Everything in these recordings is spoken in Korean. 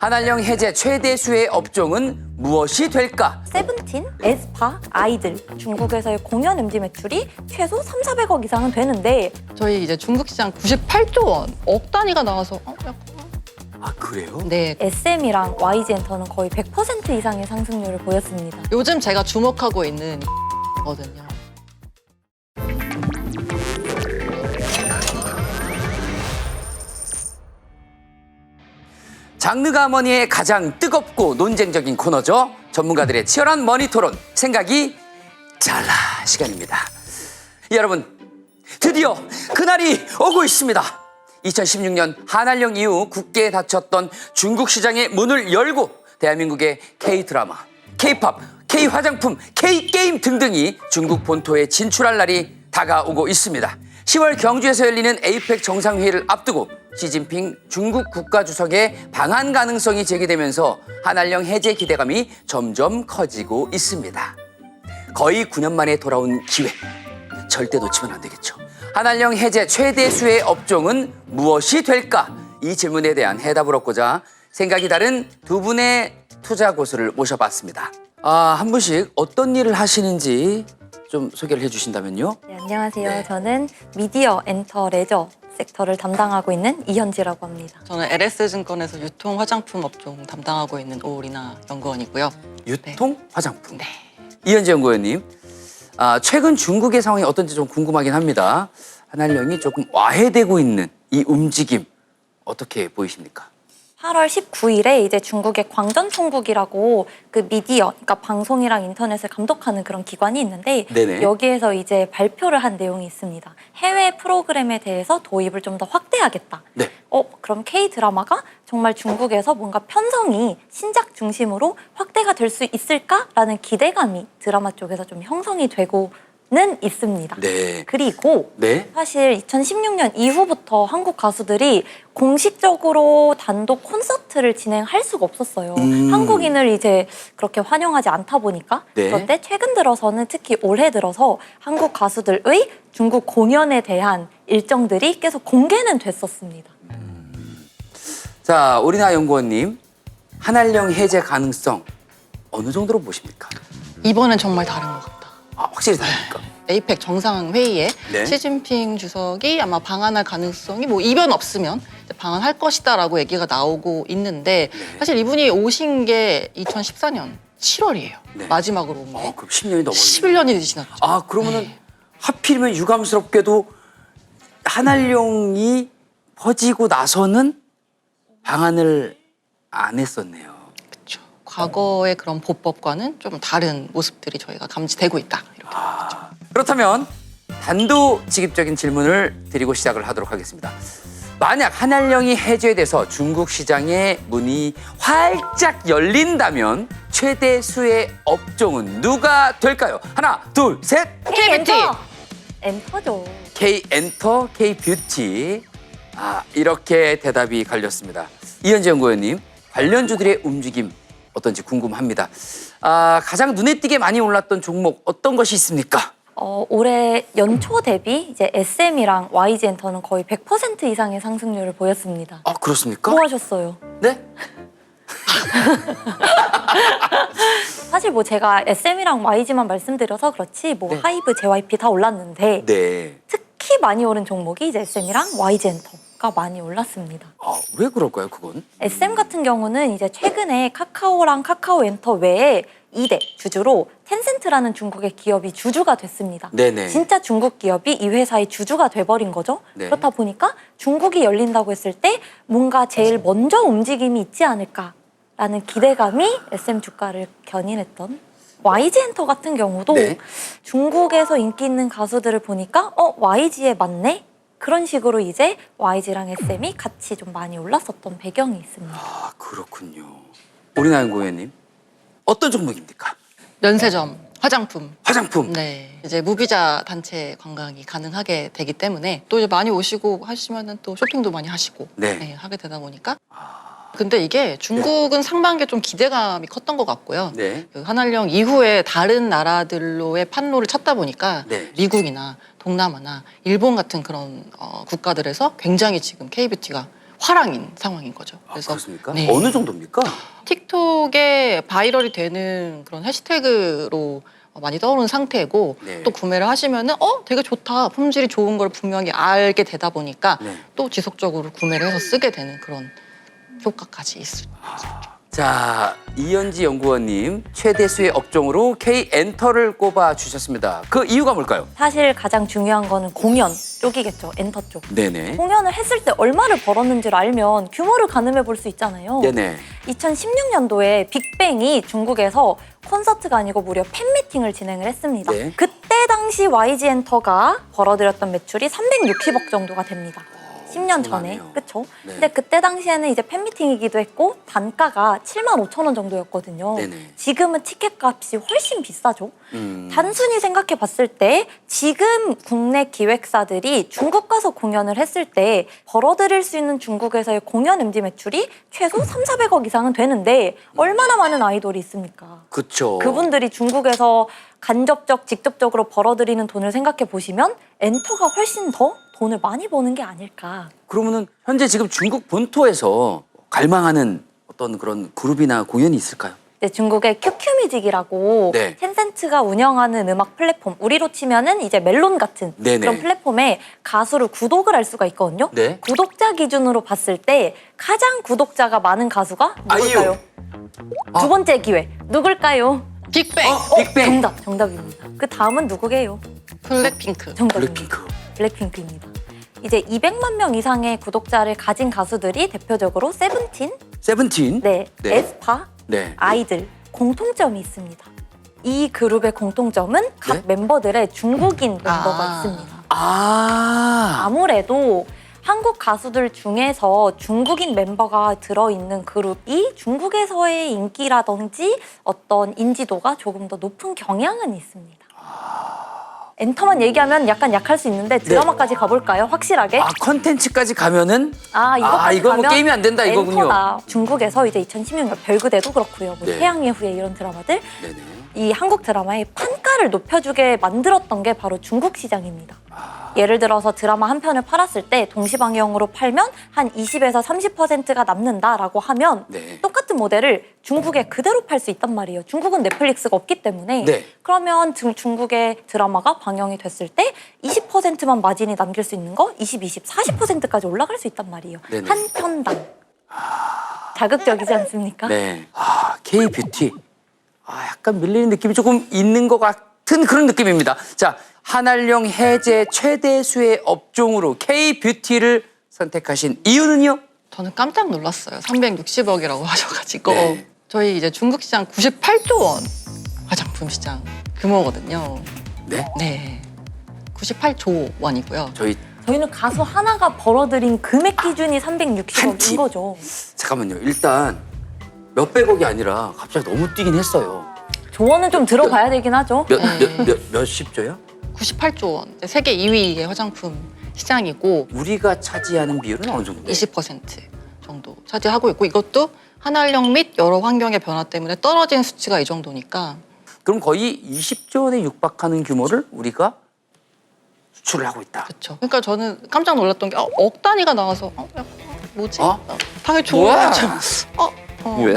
한알령 해제 최대 수혜 업종은 무엇이 될까? 세븐틴, 에스파, 아이들 중국에서의 공연 MG 매출이 최소 3,400억 이상은 되는데 저희 이제 중국 시장 98조 원, 억 단위가 나와서 약간 아 그래요? 네. SM이랑 YG엔터는 거의 100% 이상의 상승률을 보였습니다. 요즘 제가 주목하고 있는 거든요. 장르 가머니의 가장 뜨겁고 논쟁적인 코너죠. 전문가들의 치열한 머니토론, 생각이 잘라 시간입니다. 여러분, 드디어 그날이 오고 있습니다. 2016년 한알령 이후 굳게 닫혔던 중국 시장의 문을 열고 대한민국의 K-드라마, K-팝, K-화장품, K-게임 등등이 중국 본토에 진출할 날이 다가오고 있습니다. 10월 경주에서 열리는 에이펙 정상회의를 앞두고 시진핑 중국 국가주석의 방한 가능성이 제기되면서 한알령 해제 기대감이 점점 커지고 있습니다. 거의 9년 만에 돌아온 기회, 절대 놓치면 안 되겠죠. 한알령 해제 최대 수혜 업종은 무엇이 될까? 이 질문에 대한 해답을 얻고자 생각이 다른 두 분의 투자 고수를 모셔봤습니다. 한 분씩 어떤 일을 하시는지 좀 소개를 해주신다면요. 네, 안녕하세요. 네. 저는 미디어, 엔터, 레저 섹터를 담당하고 있는 이현지라고 합니다. 저는 LS증권에서 유통 화장품 업종 담당하고 있는 오리나 연구원이고요. 유통 화장품. 이현지 연구원님, 최근 중국의 상황이 어떤지 좀 궁금하긴 합니다. 한알령이 조금 와해되고 있는 이 움직임 어떻게 보이십니까? 8월 19일에 이제 중국의 광전총국이라고 그 미디어, 그러니까 방송이랑 인터넷을 감독하는 그런 기관이 있는데 네네. 여기에서 이제 발표를 한 내용이 있습니다. 해외 프로그램에 대해서 도입을 좀 더 확대하겠다. 네. 그럼 K-드라마가 정말 중국에서 뭔가 편성이 신작 중심으로 확대가 될 수 있을까라는 기대감이 드라마 쪽에서 좀 형성이 되고는 있습니다. 네. 그리고 네. 사실 2016년 이후부터 한국 가수들이 공식적으로 단독 콘서트를 진행할 수가 없었어요. 한국인을 이제 그렇게 환영하지 않다 보니까. 네. 그런데 최근 들어서는 특히 올해 들어서 한국 가수들의 중국 공연에 대한 일정들이 계속 공개는 됐었습니다. 자, 오리나 연구원님, 한알령 해제 가능성 어느 정도로 보십니까? 이번엔 정말 다른 것 같다. 확실히 다릅니까? 에이펙 정상회의에 네. 시진핑 주석이 아마 방한할 가능성이 뭐 이변 없으면 이제 방한할 것이다라고 얘기가 나오고 있는데 사실 이분이 오신 게 2014년 7월이에요. 네. 마지막으로 온 게. 그럼 10년이 넘었네요. 11년이 지났죠. 그러면은 네. 하필이면 유감스럽게도 한알령이 퍼지고 나서는 방한을 안 했었네요. 그렇죠. 과거의 그런 보법과는 좀 다른 모습들이 저희가 감지되고 있다. 이렇게 보죠. 그렇다면 단도직입적인 질문을 드리고 시작을 하도록 하겠습니다. 만약 한알령이 해제돼서 중국 시장의 문이 활짝 열린다면 최대 수혜 업종은 누가 될까요? 하나, 둘, 셋! K-뷰티! 엔터죠. K-엔터, K-뷰티. 이렇게 대답이 갈렸습니다. 이현지 연구원님, 관련주들의 움직임 어떤지 궁금합니다. 가장 눈에 띄게 많이 올랐던 종목 어떤 것이 있습니까? 올해 연초 대비 이제 SM이랑 YG엔터는 거의 100% 이상의 상승률을 보였습니다. 그렇습니까? 뭐 하셨어요? 네? 사실 뭐 제가 SM이랑 YG만 말씀드려서 그렇지 뭐 네. 하이브, JYP 다 올랐는데 네. 특히 많이 오른 종목이 이제 SM이랑 YG엔터가 많이 올랐습니다. 왜 그럴까요, 그건? SM 같은 경우는 이제 최근에 카카오랑 카카오엔터 외에 2대 주주로 텐센트라는 중국의 기업이 주주가 됐습니다. 네네. 진짜 중국 기업이 이 회사의 주주가 돼버린 거죠. 네. 그렇다 보니까 중국이 열린다고 했을 때 뭔가 제일 먼저 움직임이 있지 않을까라는 기대감이 SM 주가를 견인했던 YG엔터 같은 경우도 네. 중국에서 인기 있는 가수들을 보니까 YG에 맞네? 그런 식으로 이제 YG랑 SM이 같이 좀 많이 올랐었던 배경이 있습니다. 그렇군요. 오리나 연구원님, 어떤 종목입니까? 면세점, 화장품. 화장품. 네. 이제 무비자 단체 관광이 가능하게 되기 때문에 또 이제 많이 오시고 하시면은 또 쇼핑도 많이 하시고 네. 하게 되다 보니까. 근데 이게 중국은 상반기에 좀 기대감이 컸던 것 같고요. 네. 그 한알령 이후에 다른 나라들로의 판로를 찾다 보니까 네. 미국이나 동남아나 일본 같은 그런 국가들에서 굉장히 지금 K-뷰티가 화랑인 상황인 거죠. 그래서 그렇습니까? 네. 어느 정도입니까? 틱톡에 바이럴이 되는 그런 해시태그로 많이 떠오르는 상태고 네. 또 구매를 하시면은 되게 좋다, 품질이 좋은 걸 분명히 알게 되다 보니까 네. 또 지속적으로 구매를 해서 쓰게 되는 그런 효과까지 있습니다. 자, 이현지 연구원님 최대수의 업종으로 K 엔터를 꼽아 주셨습니다. 그 이유가 뭘까요? 사실 가장 중요한 거는 공연 쪽이겠죠. 엔터 쪽. 네네. 공연을 했을 때 얼마를 벌었는지를 알면 규모를 가늠해 볼 수 있잖아요. 네네. 2016년도에 빅뱅이 중국에서 콘서트가 아니고 무려 팬미팅을 진행을 했습니다. 네. 그때 당시 YG 엔터가 벌어들였던 매출이 360억 정도가 됩니다. 10년 전에. 엄청나네요. 그쵸? 네. 근데 그때 당시에는 이제 팬미팅이기도 했고 단가가 75,000원 정도였거든요. 네네. 지금은 티켓 값이 훨씬 비싸죠. 음. 단순히 생각해 봤을 때 지금 국내 기획사들이 중국 가서 공연을 했을 때 벌어들일 수 있는 중국에서의 공연 MD 매출이 최소 3,400억 이상은 되는데 얼마나 많은 아이돌이 있습니까? 그쵸. 그분들이 중국에서 간접적, 직접적으로 벌어들이는 돈을 생각해 보시면 엔터가 훨씬 더 돈을 많이 버는 게 아닐까. 그러면은 현재 지금 중국 본토에서 갈망하는 어떤 그런 그룹이나 공연이 있을까요? 네, 중국의 QQ뮤직이라고 네. 텐센트가 운영하는 음악 플랫폼, 우리로 치면은 이제 멜론 같은 네네. 그런 플랫폼에 가수를 구독을 할 수가 있거든요. 네. 구독자 기준으로 봤을 때 가장 구독자가 많은 가수가 누굴까요? 아. 두 번째 기회 누굴까요? 빅뱅, 빅뱅. 정답입니다. 그 다음은 누구게요? 블랙핑크. 정답입니다. 블랙핑크. 블랙핑크입니다. 이제 200만 명 이상의 구독자를 가진 가수들이 대표적으로 세븐틴, 세븐틴. 네, 네. 에스파, 네. 아이들 공통점이 있습니다. 이 그룹의 공통점은 각 네? 멤버들의 중국인 멤버가 아. 있습니다. 아. 아무래도 한국 가수들 중에서 중국인 멤버가 들어있는 그룹이 중국에서의 인기라든지 어떤 인지도가 조금 더 높은 경향은 있습니다. 엔터만 얘기하면 약간 약할 수 있는데 드라마까지 가볼까요? 확실하게? 아, 컨텐츠까지 가면은 이거까지 이거 뭐 가면 게임이 안 된다 이거군요. 엔터다. 중국에서 이제 2016년 별그대도 그렇고요. 뭐 네. 태양의 후예 이런 드라마들 네네. 이 한국 드라마의 판가를 높여주게 만들었던 게 바로 중국 시장입니다. 예를 들어서 드라마 한 편을 팔았을 때 동시방영으로 팔면 한 20에서 30%가 남는다라고 하면 네. 똑같은 모델을 중국에 그대로 팔 수 있단 말이에요. 중국은 넷플릭스가 없기 때문에 네. 그러면 중국의 드라마가 방영이 됐을 때 20%만 마진이 남길 수 있는 거 20, 40%까지 올라갈 수 있단 말이에요. 네네. 한 편당. 자극적이지 않습니까? 네. K-뷰티. 약간 밀리는 느낌이 조금 있는 것 같은 그런 느낌입니다. 자, 한알령 해제 최대수의 업종으로 K-뷰티를 선택하신 이유는요? 저는 깜짝 놀랐어요. 360억이라고 하셔가지고 네. 저희 이제 중국 시장 98조 원 화장품 시장 규모거든요. 네. 네, 98조 원이고요. 저희는 가수 하나가 벌어들인 금액 기준이 한 360억인 팀. 거죠. 잠깐만요. 일단 몇백억이 아니라 갑자기 너무 뛰긴 했어요. 조언은 좀 들어봐야 되긴 하죠. 몇십조요? 98조 원. 이제 세계 2위의 화장품 시장이고 우리가 차지하는 비율은 어느 정도? 20% 정도 차지하고 있고 이것도 한알령 및 여러 환경의 변화 때문에 떨어진 수치가 이 정도니까 그럼 거의 20조 원에 육박하는 규모를 우리가 수출을 하고 있다. 그렇죠. 그러니까 저는 깜짝 놀랐던 게 억 단위가 나와서 약간 뭐지? 당연히 뭐야? 좋아하죠. 왜?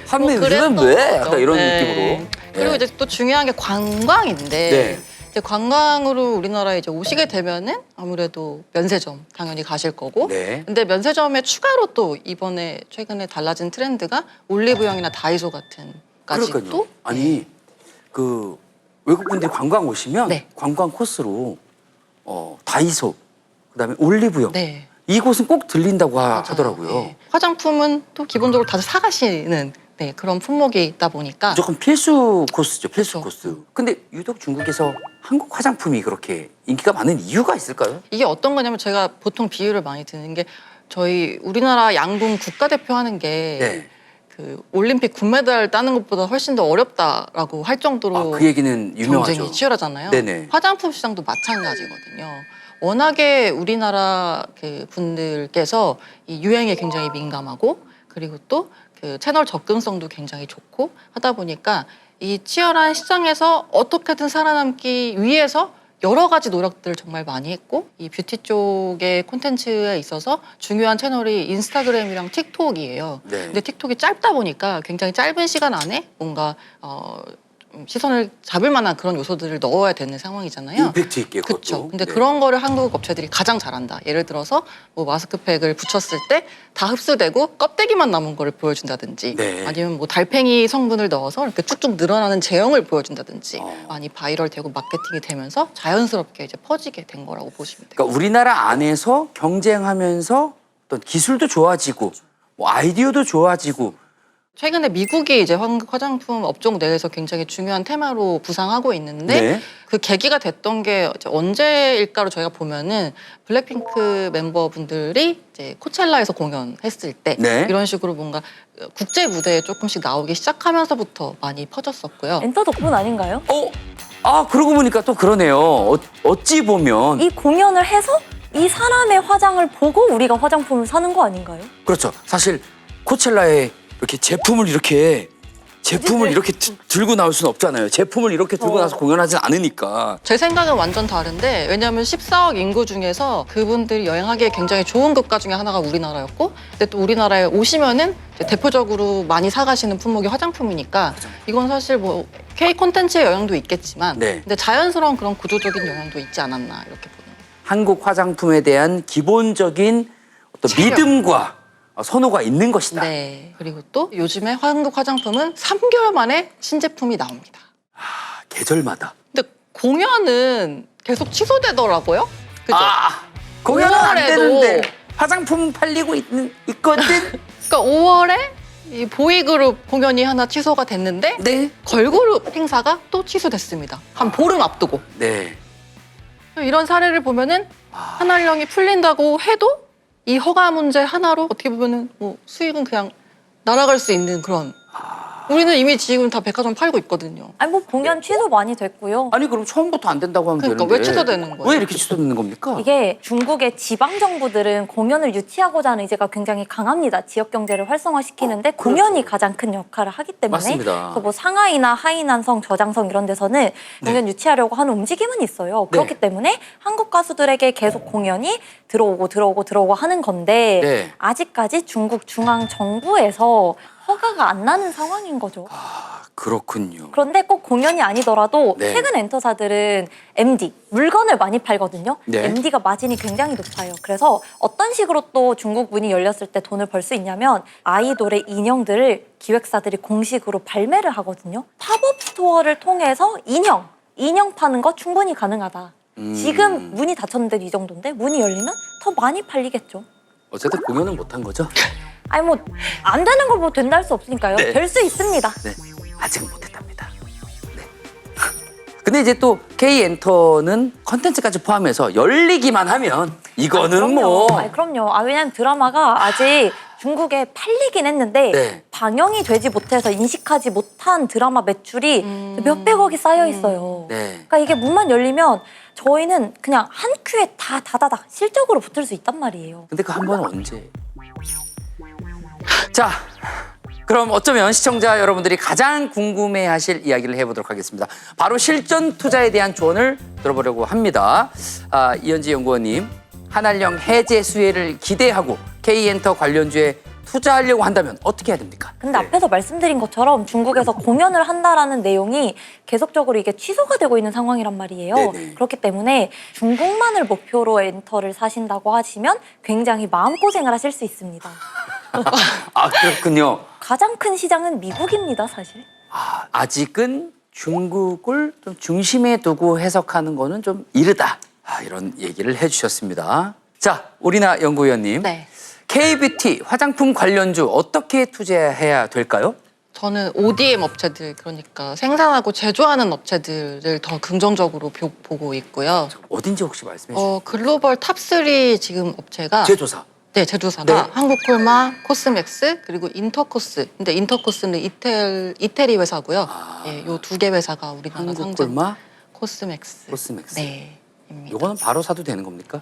판매 뭐 요즘은 그랬던 왜? 거죠. 약간 이런 네. 느낌으로. 그리고 네. 이제 또 중요한 게 관광인데 네. 이제 관광으로 우리나라에 이제 오시게 되면은 아무래도 면세점 당연히 가실 거고. 네. 근데 면세점에 추가로 또 이번에 최근에 달라진 트렌드가 올리브영이나 다이소 같은 까지 그러니까요. 또 아니 그 외국분들이 관광 오시면 네. 관광 코스로 다이소 그다음에 올리브영 네. 이곳은 꼭 들린다고 맞아요. 하더라고요. 네. 화장품은 또 기본적으로 다들 사가시는 그런 품목이 있다 보니까 무조건 필수 코스죠. 필수 그렇죠. 코스. 근데 유독 중국에서 한국 화장품이 그렇게 인기가 많은 이유가 있을까요? 이게 어떤 거냐면 제가 보통 비유를 많이 드는 게 저희 우리나라 양궁 국가대표 하는 게 네. 그 올림픽 금메달 따는 것보다 훨씬 더 어렵다라고 할 정도로 그 얘기는 유명하죠. 경쟁이 치열하잖아요. 네네. 화장품 시장도 마찬가지거든요. 워낙에 우리나라 그 분들께서 이 유행에 굉장히 민감하고 그리고 또 그 채널 접근성도 굉장히 좋고 하다 보니까 이 치열한 시장에서 어떻게든 살아남기 위해서 여러 가지 노력들을 정말 많이 했고 이 뷰티 쪽의 콘텐츠에 있어서 중요한 채널이 인스타그램이랑 틱톡이에요. 네. 근데 틱톡이 짧다 보니까 굉장히 짧은 시간 안에 뭔가 좀 시선을 잡을 만한 그런 요소들을 넣어야 되는 상황이잖아요. 임팩트 있게 그것도. 그렇죠. 근데 네. 그런 거를 한국 업체들이 가장 잘한다. 예를 들어서 뭐 마스크팩을 붙였을 때 다 흡수되고 껍데기만 남은 거를 보여준다든지 네. 아니면 뭐 달팽이 성분을 넣어서 이렇게 쭉쭉 늘어나는 제형을 보여준다든지 어. 많이 바이럴되고 마케팅이 되면서 자연스럽게 이제 퍼지게 된 거라고 보시면 돼요. 그러니까 우리나라 안에서 경쟁하면서 어떤 기술도 좋아지고 뭐 아이디어도 좋아지고 최근에 미국이 이제 한국 화장품 업종 내에서 굉장히 중요한 테마로 부상하고 있는데 네. 그 계기가 됐던 게 이제 언제일까로 저희가 보면은 블랙핑크 멤버분들이 이제 코첼라에서 공연했을 때 네. 이런 식으로 뭔가 국제 무대에 조금씩 나오기 시작하면서부터 많이 퍼졌었고요. 엔터 덕분 아닌가요? 그러고 보니까 또 그러네요. 어찌 보면 이 공연을 해서 이 사람의 화장을 보고 우리가 화장품을 사는 거 아닌가요? 그렇죠. 사실 코첼라에 이렇게 제품을 이렇게 들고 나올 수는 없잖아요. 제품을 이렇게 들고 나서 공연하진 않으니까. 제 생각은 완전 다른데 왜냐하면 14억 인구 중에서 그분들이 여행하기에 굉장히 좋은 국가 중에 하나가 우리나라였고 근데 또 우리나라에 오시면은 이제 대표적으로 많이 사가시는 품목이 화장품이니까 이건 사실 뭐 K 콘텐츠의 영향도 있겠지만 네. 근데 자연스러운 그런 구조적인 영향도 있지 않았나 이렇게 보는 거예요. 한국 화장품에 대한 기본적인 어떤 체력. 믿음과 선호가 있는 것이다. 네. 그리고 또 요즘에 한국 화장품은 3개월 만에 신제품이 나옵니다. 계절마다. 근데 공연은 계속 취소되더라고요. 그죠? 공연은 안 5월에도 되는데 화장품 팔리고 있거든. 그러니까 5월에 이 보이그룹 공연이 하나 취소가 됐는데 네. 걸그룹 행사가 또 취소됐습니다. 한 보름 앞두고. 네. 이런 사례를 보면은 한알령이 풀린다고 해도 이 허가 문제 하나로 어떻게 보면은 뭐 수익은 그냥 날아갈 수 있는 그런. 우리는 이미 지금 다 백화점 팔고 있거든요. 아니 뭐 공연 취소 많이 됐고요. 아니 그럼 처음부터 안 된다고 하면 그러니까 되는데 왜 취소되는 거예요? 왜 이렇게 취소되는 겁니까? 이게 중국의 지방 정부들은 공연을 유치하고자 하는 의지가 굉장히 강합니다. 지역 경제를 활성화시키는데 공연이 가장 큰 역할을 하기 때문에 맞습니다. 그래서 뭐 상하이나 하이난성, 저장성 이런 데서는 공연 유치하려고 하는 움직임은 있어요. 그렇기 때문에 한국 가수들에게 계속 공연이 들어오고 하는 건데 네. 아직까지 중국 중앙 정부에서 허가가 안 나는 상황인 거죠. 그렇군요. 그런데 꼭 공연이 아니더라도 네. 최근 엔터사들은 MD, 물건을 많이 팔거든요. 네. MD가 마진이 굉장히 높아요. 그래서 어떤 식으로 또 중국 문이 열렸을 때 돈을 벌 수 있냐면 아이돌의 인형들을 기획사들이 공식으로 발매를 하거든요. 팝업 스토어를 통해서 인형 파는 거 충분히 가능하다. 지금 문이 닫혔는데 이 정도인데 문이 열리면 더 많이 팔리겠죠. 어쨌든 공연은 못한 거죠? 아니 뭐 안 되는 걸 뭐 된다 할 수 없으니까요. 네. 될 수 있습니다. 네. 아직은 못했답니다. 네. 근데 이제 또 K엔터는 컨텐츠까지 포함해서 열리기만 하면 이거는 뭐 그럼요. 왜냐면 드라마가 아직 중국에 팔리긴 했는데 네. 방영이 되지 못해서 인식하지 못한 드라마 매출이 몇백억이 쌓여 있어요. 네. 그러니까 이게 문만 열리면 저희는 그냥 한 큐에 다 다다닥 실적으로 붙을 수 있단 말이에요. 근데 그 한 번은 언제? 자, 그럼 어쩌면 시청자 여러분들이 가장 궁금해하실 이야기를 해보도록 하겠습니다. 바로 실전 투자에 대한 조언을 들어보려고 합니다. 이현지 연구원님, 한알령 해제 수혜를 기대하고 K엔터 관련주에 투자하려고 한다면 어떻게 해야 됩니까? 근데 앞에서 말씀드린 것처럼 중국에서 공연을 한다라는 내용이 계속적으로 이게 취소가 되고 있는 상황이란 말이에요. 네네. 그렇기 때문에 중국만을 목표로 엔터를 사신다고 하시면 굉장히 마음고생을 하실 수 있습니다. 그렇군요. 가장 큰 시장은 미국입니다, 사실. 아직은 중국을 좀 중심에 두고 해석하는 거는 좀 이르다. 이런 얘기를 해주셨습니다. 자, 오리나 연구위원님. 네. K뷰티 화장품 관련주 어떻게 투자해야 될까요? 저는 ODM 업체들 그러니까 생산하고 제조하는 업체들을 더 긍정적으로 보고 있고요. 어딘지 혹시 말씀해 주세요. 글로벌 탑3 지금 업체가 제조사. 네, 제조사가 네. 한국콜마, 코스맥스 그리고 인터코스. 근데 인터코스는 이태리 회사고요. 예, 요 두 개 회사가 우리나라 상장. 한국콜마, 코스맥스. 코스맥스. 네. 입니다. 요거는 바로 사도 되는 겁니까?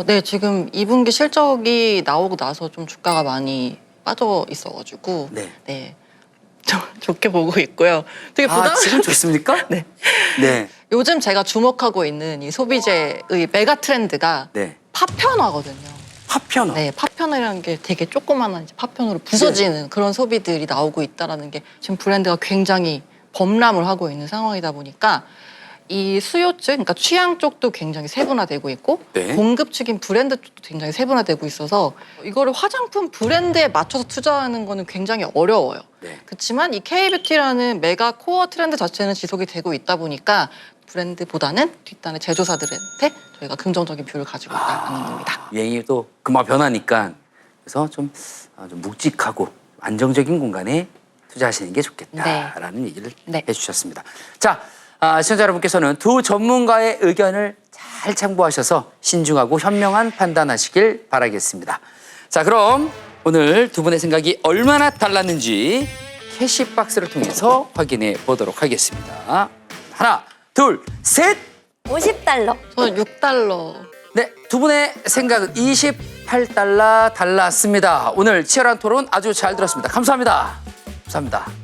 네, 지금 2분기 실적이 나오고 나서 좀 주가가 많이 빠져 있어가지고 네. 네. 좋게 보고 있고요. 되게 부담. 지금 좋습니까? 네. 네. 요즘 제가 주목하고 있는 이 소비재의 메가 트렌드가 네. 파편화거든요. 파편화. 네, 파편화라는 게 되게 조그만한 이제 파편으로 부서지는 그런 소비들이 나오고 있다라는 게 지금 브랜드가 굉장히 범람을 하고 있는 상황이다 보니까 이 수요 쪽, 그러니까 취향 쪽도 굉장히 세분화되고 있고 네. 공급 측인 브랜드 쪽도 굉장히 세분화되고 있어서 이거를 화장품 브랜드에 맞춰서 투자하는 거는 굉장히 어려워요. 네. 그렇지만 이 K뷰티라는 메가 코어 트렌드 자체는 지속이 되고 있다 보니까 브랜드보다는 뒷단의 제조사들한테 저희가 긍정적인 뷰를 가지고 있다는 겁니다. 유행이 또 금방 변하니까 그래서 좀 묵직하고 안정적인 공간에 투자하시는 게 좋겠다라는 얘기를 네. 해주셨습니다. 자, 시청자 여러분께서는 두 전문가의 의견을 잘 참고하셔서 신중하고 현명한 판단하시길 바라겠습니다. 자, 그럼 오늘 두 분의 생각이 얼마나 달랐는지 캐시박스를 통해서 확인해 보도록 하겠습니다. 하나, 둘, 셋! 50달러. 저는 6달러. 네, 두 분의 생각은 28달러 달랐습니다. 오늘 치열한 토론 아주 잘 들었습니다. 감사합니다. 감사합니다.